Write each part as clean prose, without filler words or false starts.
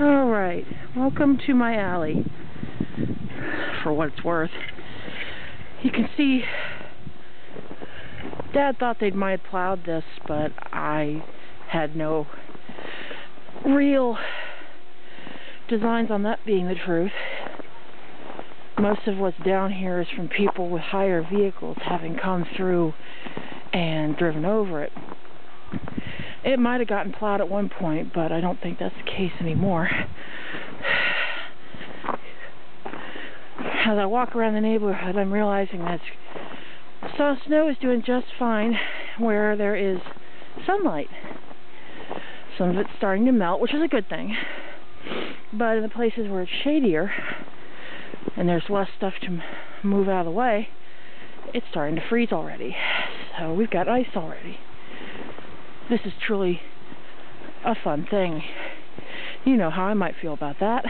Alright, welcome to my alley, for what it's worth. You can see, Dad thought they might have plowed this, but I had no real designs on that being the truth. Most of what's down here is from people with higher vehicles having come through and driven over it. It might have gotten plowed at one point, but I don't think that's the case anymore. As I walk around the neighborhood, I'm realizing that snow is doing just fine where there is sunlight. Some of it's starting to melt, which is a good thing. But in the places where it's shadier and there's less stuff to move out of the way, it's starting to freeze already. So we've got ice already. This is truly a fun thing. You know how I might feel about that.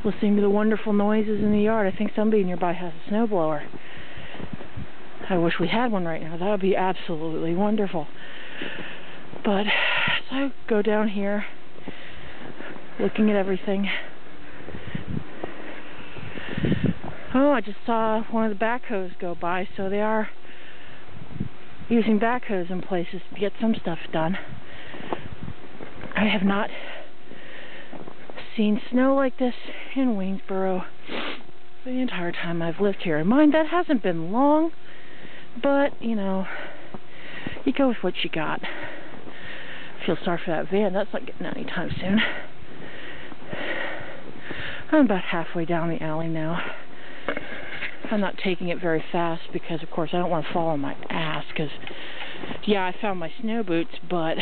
Listening to the wonderful noises in the yard. I think somebody nearby has a snowblower. I wish we had one right now. That would be absolutely wonderful. But as I go down here, looking at everything. Oh, I just saw one of the backhoes go by, so they are using backhoes in places to get some stuff done. I have not seen snow like this in Waynesboro the entire time I've lived here. And mind, that hasn't been long, but, you know, you go with what you got. I feel sorry for that van. That's not getting out anytime soon. I'm about halfway down the alley now. I'm not taking it very fast because, of course, I don't want to fall on my ass because, yeah, I found my snow boots, but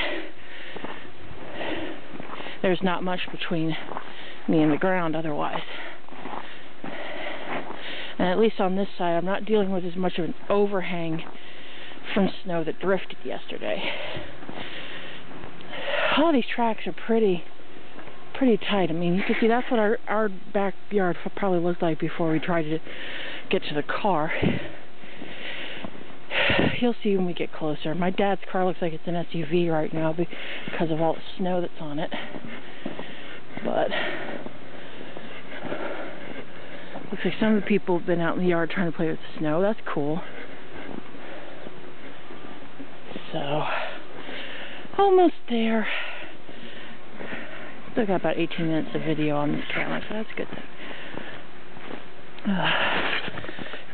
there's not much between me and the ground otherwise. And at least on this side, I'm not dealing with as much of an overhang from snow that drifted yesterday. All these tracks are pretty tight. I mean, you can see that's what our backyard probably looked like before we tried to get to the car. You'll see when we get closer. My dad's car looks like it's an SUV right now because of all the snow that's on it. But looks like some of the people have been out in the yard trying to play with the snow. That's cool. So, almost there. Still got about 18 minutes of video on this camera, so that's a good thing.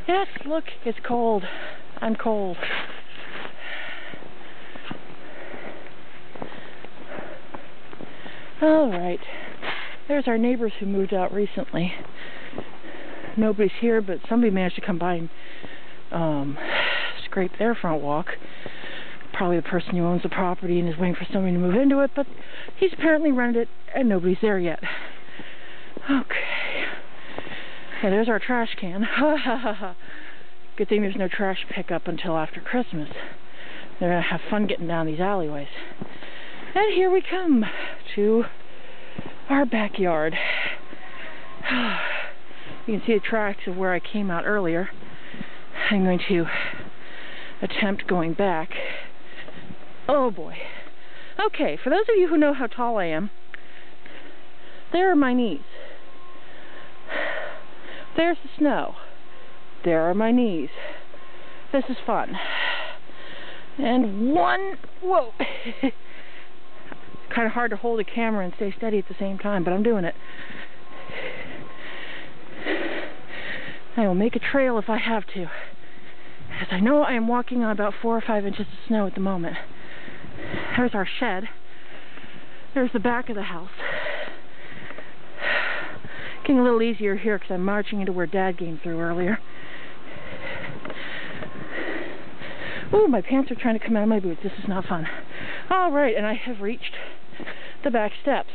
Yes, look, it's cold. I'm cold. Alright. There's our neighbors who moved out recently. Nobody's here, but somebody managed to come by and scrape their front walk. Probably the person who owns the property and is waiting for somebody to move into it, but he's apparently rented it and nobody's there yet. Okay. Yeah, there's our trash can. Good thing there's no trash pickup until after Christmas. They're going to have fun getting down these alleyways. And here we come to our backyard. You can see the tracks of where I came out earlier. I'm going to attempt going back. Oh boy. Okay, for those of you who know how tall I am, there are my knees. There's the snow. There are my knees. This is fun. And whoa! It's kind of hard to hold a camera and stay steady at the same time, but I'm doing it. I will make a trail if I have to, as I know I am walking on about 4 or 5 inches of snow at the moment. There's our shed. There's the back of the house. Getting a little easier here because I'm marching into where Dad came through earlier. Ooh, my pants are trying to come out of my boots. This is not fun. Alright, and I have reached the back steps.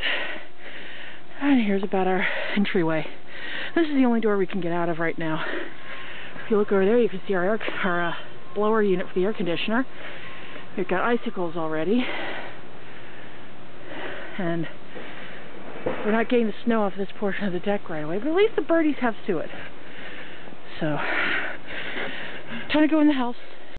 And here's about our entryway. This is the only door we can get out of right now. If you look over there, you can see our blower unit for the air conditioner. We've got icicles already. And we're not getting the snow off this portion of the deck right away, but at least the birdies have suet. So, time to go in the house.